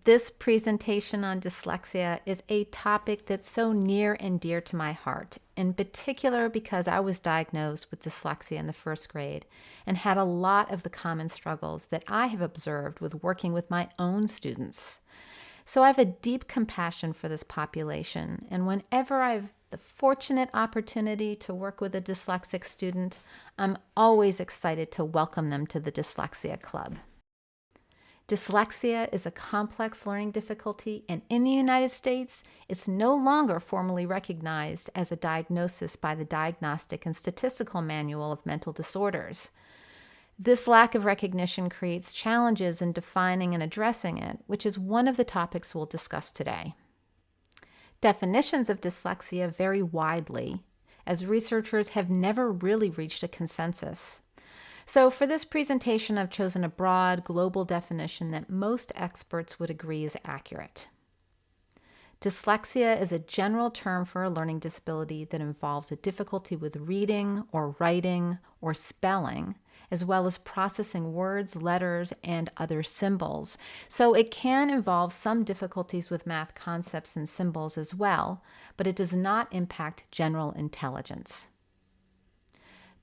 This presentation on dyslexia is a topic that's so near and dear to my heart, in particular because I was diagnosed with dyslexia in the first grade and had a lot of the common struggles that I have observed with working with my own students. So I have a deep compassion for this population, and whenever I've the fortunate opportunity to work with a dyslexic student, I'm always excited to welcome them to the Dyslexia Club. Dyslexia is a complex learning difficulty, and in the United States, it's no longer formally recognized as a diagnosis by the Diagnostic and Statistical Manual of Mental Disorders. This lack of recognition creates challenges in defining and addressing it, which is one of the topics we'll discuss today. Definitions of dyslexia vary widely, as researchers have never really reached a consensus. So for this presentation, I've chosen a broad global definition that most experts would agree is accurate. Dyslexia is a general term for a learning disability that involves a difficulty with reading or writing or spelling, as well as processing words, letters, and other symbols. So it can involve some difficulties with math concepts and symbols as well, but it does not impact general intelligence.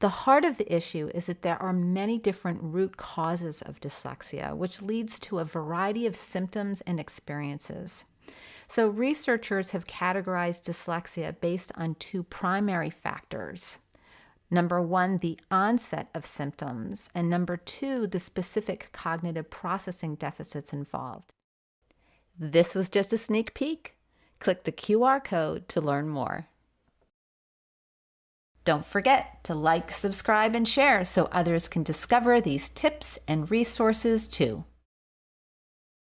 The heart of the issue is that there are many different root causes of dyslexia, which leads to a variety of symptoms and experiences. So researchers have categorized dyslexia based on two primary factors. Number one, the onset of symptoms, and number two, the specific cognitive processing deficits involved. This was just a sneak peek. Click the QR code to learn more. Don't forget to like, subscribe, and share so others can discover these tips and resources too.